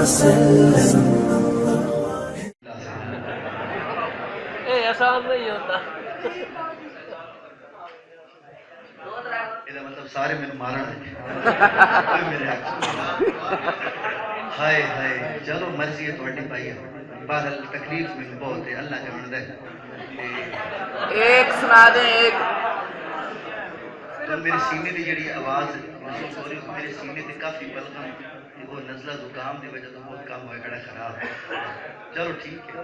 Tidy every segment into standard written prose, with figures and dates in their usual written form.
وسلم. آسان نہیں ہوتا. مطلب سارے میرے مارن میرے ہائے ہائے. چلو مرضی ہے تھوڑی پائی ہے. بہرحال تکلیف میں بہت ہے. اللہ جانتا ہے. ایک سنا دیں ایک. تو میرے سینے کی جڑی آواز محسوس ہو رہی ہے میرے سینے سے کافی بلغم وہ نزلہ زکام کی وجہ سے بہت کام ہوا کڑا خراب. چلو ٹھیک ہے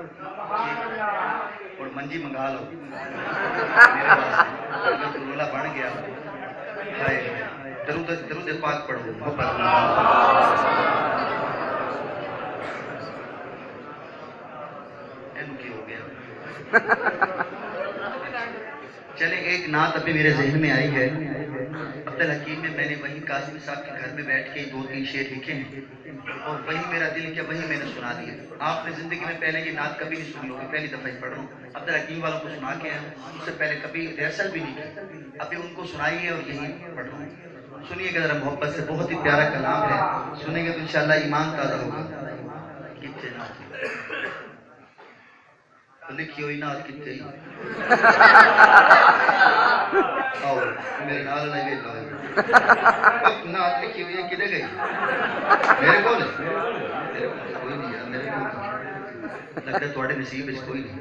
اور منجی منگا لو میرے واسطے. رولا بن گیا. درود پاک پڑھو محبت. کی ہو گیا. چلے ایک نعت ابھی میرے ذہن میں آئی ہے. عبدالحکیم میں نے وہی قاسم صاحب کے گھر میں بیٹھ کے 2-3 شعر لکھے ہیں اور وہی میرا دل کیا وہی میں نے سنا دیا. آپ نے زندگی میں پہلے یہ نعت کبھی نہیں سنی ہوگی. پہلی دفعہ ہی پڑھ رہا ہوں. عبدالحکیم والوں کو سنا کے آیا ہوں. اس سے پہلے کبھی ریہرسل بھی نہیں کی. ابھی ان کو سنائی ہے اور یہی پڑھ رہا ہوں. سنیے گا ذرا محبت سے. بہت ہی پیارا کلام ہے. سنیں گے تو انشاءاللہ ایمان تازہ ہوگا. کتنے نعت لکھی ہوئی نعت کتنے اور میرے نال لگے نعت لکھی ہوئی کدھر گئی میرے کو کوئی نہیں یار. میرے کو لگتا ہے تھوڑے نصیب اس کوئی نہیں.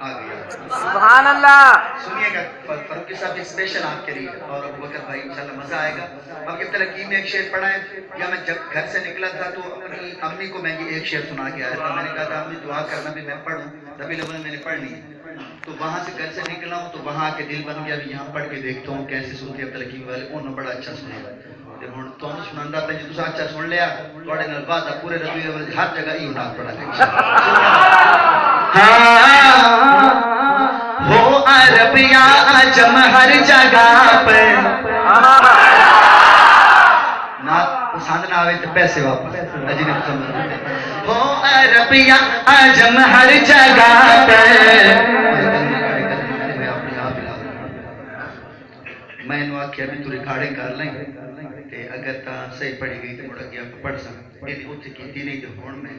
آ گیا. سبحان اللہ. سنیے گا فاروقی صاحب اسپیشل آپ کے لیے اور ابو بکر بھائی انشاءاللہ مزہ آئے گا. اب یہ تلقین میں ایک شعر پڑھا ہے. یا میں جب گھر سے نکلا تھا تو اپنی امی کو میں یہ ایک شعر سنا کے آیا تھا. میں نے کہا تھا امی دعا کرنا بھی میں پڑھوں. ربیع الاول میں نے پڑھ لی. تو وہاں سے گھر سے نکلا ہوں تو وہاں کے دل بن گیا بھی یہاں پڑھ کے دیکھتا ہوں کیسے سنتے ہیں تلقین والے. انہوں نے بڑا اچھا سنا. تمہیں سنا پہ جی تصا اچھا سن لیا تھوڑے نال بعد پورے ربیع الاول ہر جگہ ہی نعت پڑھا لیں. ہو عرب یا عجم ہر جگہ پر نعت پسند نہ آوے تو پیسے واپس. ہو عرب یا عجم ہر جگہ پر. میں انہوں آکھیا بھی تو ریکارڈنگ کر لیں اگر تا صحیح پڑھی گئی تو مڑا گیا پڑھ سکتا. اتنے کیتی نہیں تو ہون میں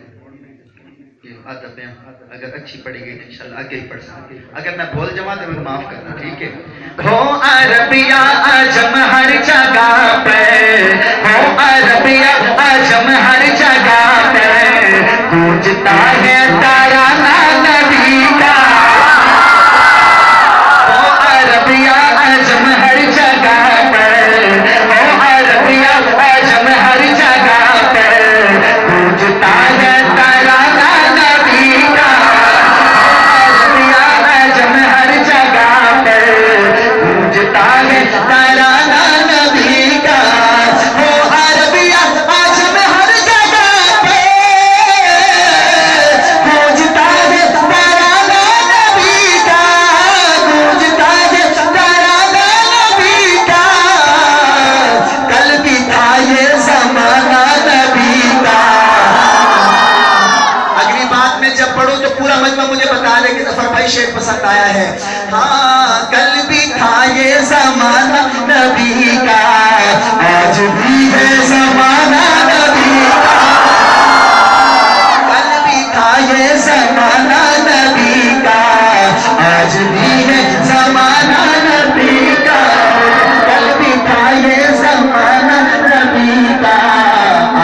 آدھا بیان اگر اچھی پڑھی گئی تو انشاءاللہ آگے ہی پڑھ سکتے. اگر میں بھول جاؤں تو میں معاف کرنا. ٹھیک ہے. ہو عرب یا عجم ہر جگہ پہ. ہو عرب یا عجم ہر جگہ پہ گونجتا ہے ترانہ نبی کا. ہو عرب یا عجم ہر جگہ پہ. ہو عرب یا عجم ہر جگہ پہ گونجتا ہے ترانہ نبی کا. عجم ہر جگہ پہ گونجتا ہے ترانہ نبی کا. ہو عرب یا عجم ہر جگہ پہ گونجتا ہے ترانہ نبی کا. گونجتا ہے ترانہ نبی کا. کل بھی تھا یہ زمانہ نبی کا. اگلی بات میں جب پڑھوں تو پورا مجمع مجھے بتا دے کہ ظفر بھائی شعر پسند آیا ہے. ہاں کل بھی تھا یہ زمانہ نبی کا آج بھی ہے زمانہ نبی کا. کل بھی تھا یہ زمانہ نبی کا آج بھی ہے زمانہ نبی کا. کل بھی تھا یہ زمانہ نبی کا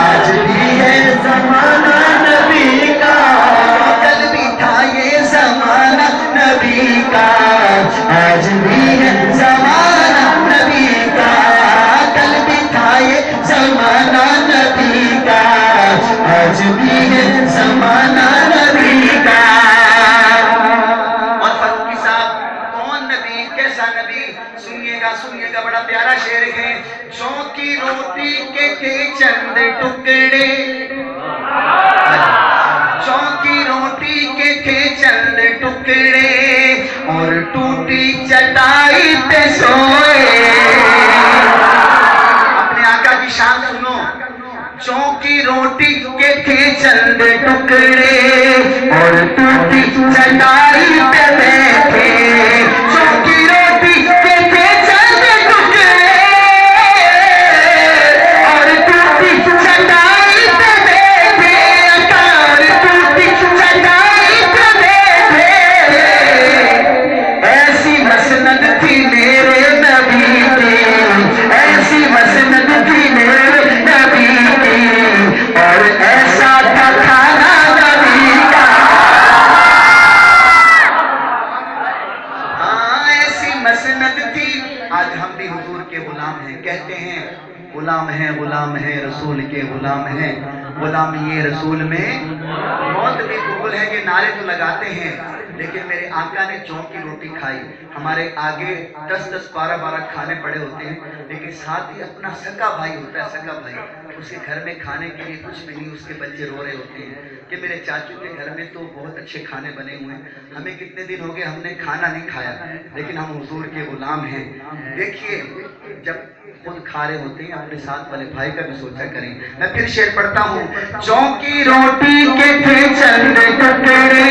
آج بھی ہے زمانہ نبی کا. کل بھی تھا یہ زمانہ نبی کا آج بھی ہے زمانہ نبی کا. کل بھی تھا یہ زمانہ نبی کا آج بھی ہے زمانہ نبی کا. اور فاروقی صاحب کون نبی کیسا نبی. سنیے گا بڑا پیارا شعر ہے. چونکی روٹی کے تھے چند ٹکڑے. چونکی روٹی کے تھے چند ٹکڑے اور ٹوٹی چٹائی پہ سوئے. اپنے آقا کی شان سنو. چونکی روٹی کے تھے چند ٹکڑے اور ٹوٹی چٹائی پہ بیٹھے. چونکی روٹی کے تھے چند ٹکڑے اور रसूल के गुलाम हैं, गुलामी रसूल में मौत भी कबूल है। ये नारे तो लगाते हैं, लेकिन मेरे आका ने चौक की रोटी खाई। हमारे आगे 10-10, 12-12 खाने पड़े होते हैं, लेकिन साथ ही अपना सगा भाई होता है, सगा भाई, उसके घर में खाने के लिए कुछ भी नहीं, उसके बच्चे रो रहे होते हैं कि मेरे चाचू के घर में तो बहुत अच्छे खाने बने हुए हैं, हमें कितने दिन हो गए हमने खाना नहीं खाया, लेकिन हम हुजूर के गुलाम हैं। देखिए, जब खुद खा रहे होते हैं, अपने साथ वाले भाई का भी सोचा करें। मैं फिर शेर पढ़ता हूँ। चौकी रोटी के थे चंद टुकड़े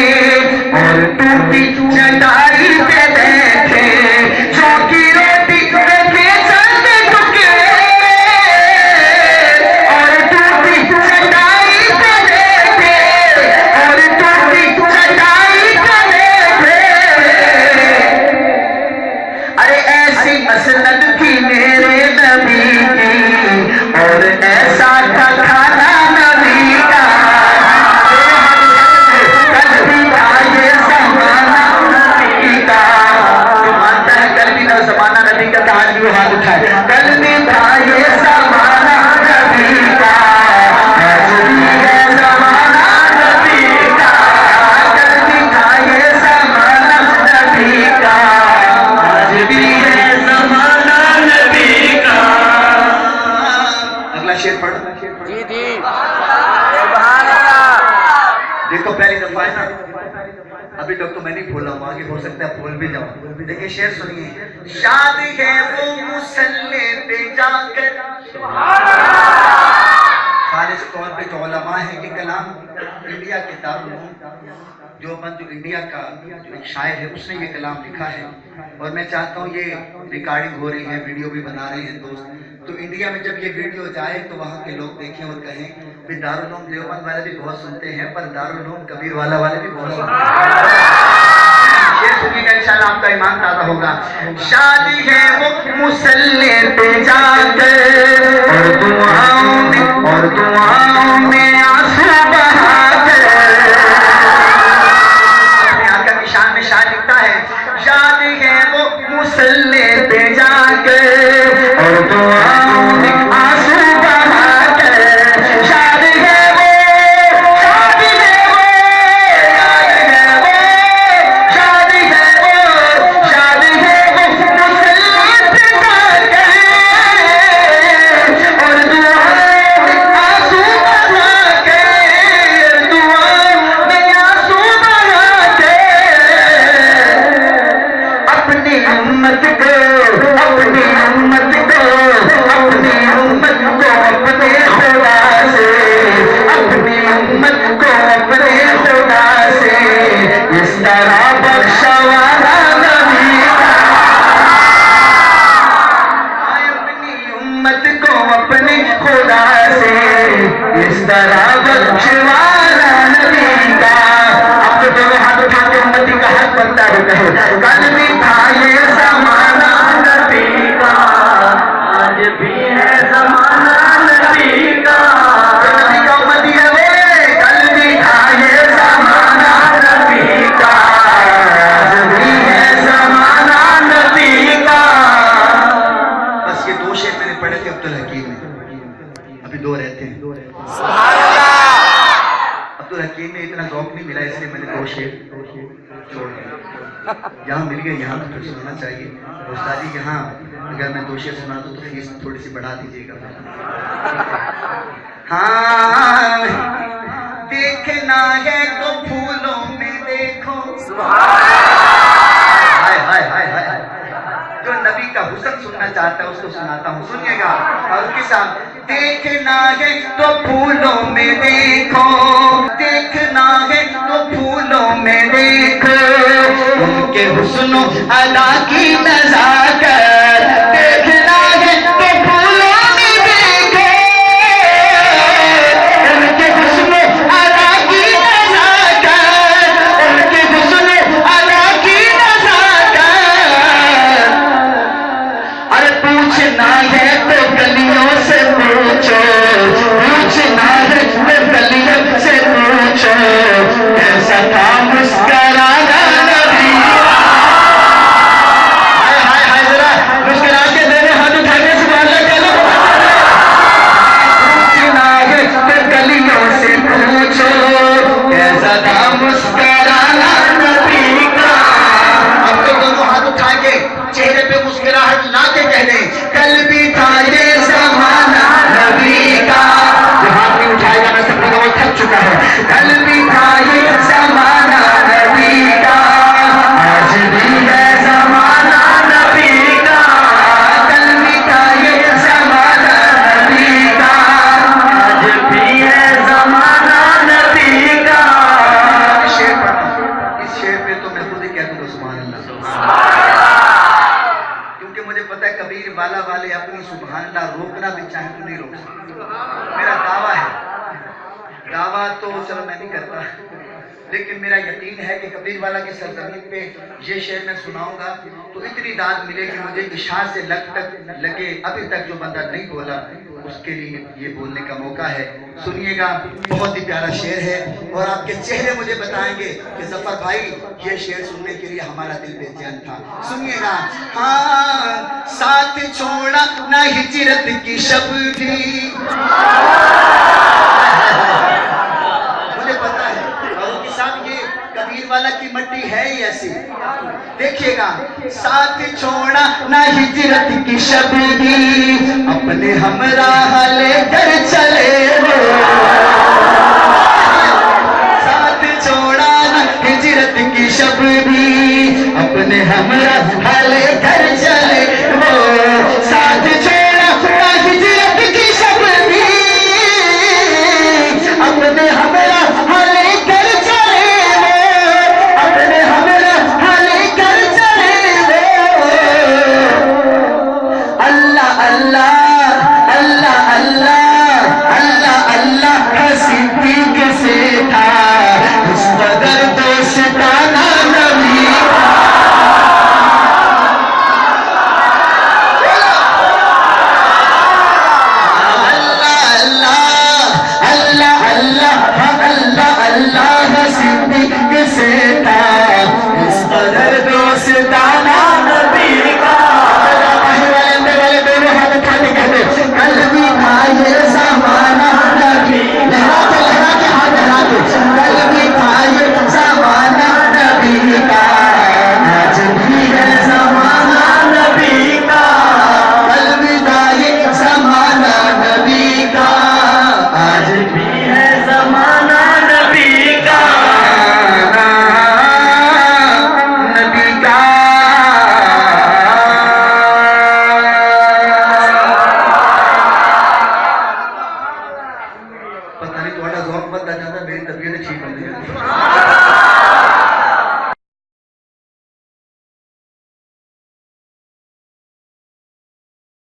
और टूटी चटाई पे बैठे, चौकी रोटी के थे चंद टुकड़े और टूटी चटाई पे बैठे, और टूटी चटाई पे बैठे। अरे ऐसी मसनद थी मेरे नबी की, और ऐसा था खाना नबी का। कल भी था ये ज़माना नबी का, जो मानता है कल भी था ज़माना नबी का, तो आज भी वो हाथ उठाए। कल भी था ये ज़माना नबी का, आज भी है ज़माना नबी का, कल भी था ये ज़माना नबी का, आज भी है ज़माना नबी का। अगला शेर पढ़। जी जी, सुभान अल्लाह। देखो पहली दफा है ना, अभी तक तो मैं नहीं बोला हूँ, आगे हो सकता है भूल भी जाऊँ। देखिए शेर सुनिए। शादी है वो मुसल्ले पे जाकर, खालिस तौर पे जो उलमा है कि कलाम इंडिया के दारुल जो इंडिया का जो एक शायर है, उसने ये कलाम लिखा है, और मैं चाहता हूँ ये रिकॉर्डिंग हो रही है, वीडियो भी बना रहे हैं दोस्त, तो इंडिया में जब ये वीडियो जाए तो वहाँ के लोग देखें और कहें कि दारुल उलूम देवबंद वाले भी बहुत सुनते हैं, पर दारुल उलूम कबीर वाला वाले भी बहुत सुनते हैं। ये सुनिएगा, इंशाल्लाह आपका ईमान ताज़ा होगा। शादी है वो मुसल्ले पे जाकर, और दुआओं में आंसू बहाकर, अपने आका की शान में शायर लिखता है, शादी है वो मुसल्ले पे जाकर, और दुआओं में आंसू बहाकर, शादी है वो, शादी है वो, शादी है वो, शादी है वो, शादी है वो मुसल्ले पे जाकर, और दुआओं में आंसू बहाकर, दुआओं में आंसू बहाकर, अपनी उम्मत को, अपनी उम्मत को, अपनी उम्मत को अपने खुदा से, अपनी उम्मत को अपने खुदा से इस तरह बख्शवाना नबी का, अपनी उम्मत को अपने खुदा से इस तरह बख्शवाना नबी का। अब तो दोनों हाथ उठा के उम्मती का हक बनता है, कहो कल भी था ये ज़माना नबी का, आज भी है ज़माना नबी का, नबी का उम्मती है वे, कल भी था ये ज़माना नबी का, आज भी है ज़माना नबी का। बस ये दो शेर मैंने पढ़े थे अब्दुल हकीम में, अभी दो रहते हैं। सुभान अल्लाह। अब्दुल हकीम में इतना ज़ौक़ नहीं मिला, इसलिए मैंने दो शेर छोड़ दिया। यहाँ मिल गए, यहाँ तो फिर सुनना चाहिए। उस्तादी यहाँ अगर मैं दो शेर सुना दूँ तो फीस थोड़ी सी बढ़ा दीजिएगा। हाँ, देखना है तो फूलों में देखो, हाय हाय हाय हाय, जो नबी का हुस्न सुनना चाहता है उसको सुनाता हूँ, सुनिएगा। और उसके साथ देखना है तो फूलों में देखो, देखना है तो फूलों में देखो, उनके हुस्नो अदा की नज़ाकत, देखना है तो फूलों में देखो, उनके हुस्नो अदा की नज़ाकत, उनके हुस्नो अदा की नज़ाकत। अरे पूछना है तो गलियों से पूछो, पूछना है तो गलियों से पूछो, कैसा था मुस्कुराना नबी। हाय हाय हाय, जरा मुस्कुरा के देने हाथ उठाने से बात कर लो। मुस्कुराना नबी का। अब तो दोनों हाथ उठा के चेहरे पे मुस्कुराहट ला के कह दे, कल भी था ये ज़माना नबी का। जो हाथ नहीं उठाएगा मैं सब लोगों को थक चुका है। कल भी था ये ज़माना नबी का, आज भी है ज़माना नबी का। कल भी था ये ज़माना नबी का, आज भी है ज़माना नबी का। शेर पढ़ना, इस शेर पे तो मैं खुद ही कह दूंगा सुभान अल्लाह, क्योंकि मुझे पता है कबीर वाला वाले अपनी सुभान अल्लाह रोकना भी चाहे तो नहीं रोक सकते। मेरा दावा है, दावा तो चलो मैं नहीं करता, लेकिन मेरा यकीन है कि कबीर वाला की सरजमीन पे ये शेर मैं सुनाऊंगा तो इतनी दाद मिलेगी मुझे, इशार से लगे अभी तक जो बंदा नहीं बोला उसके लिए ये बोलने का मौका है। सुनिएगा, बहुत ही प्यारा शेर है और आपके चेहरे मुझे बताएंगे कि जफर भाई ये शेर सुनने के लिए हमारा दिल बेचैन था। सुनिएगा, हाँ साथ छोड़ा ना हिजरत की शब्दी, मुझे पता है और उनके साथ ये कबीर वाला की मट्टी है ही ऐसी। देखिएगा, साथ छोड़ा ना हिजरत की शब्दी, अपने हमराह लेकर चले हो। साथ छोड़ा ना हिजरत की शब्दी, अपने हमराह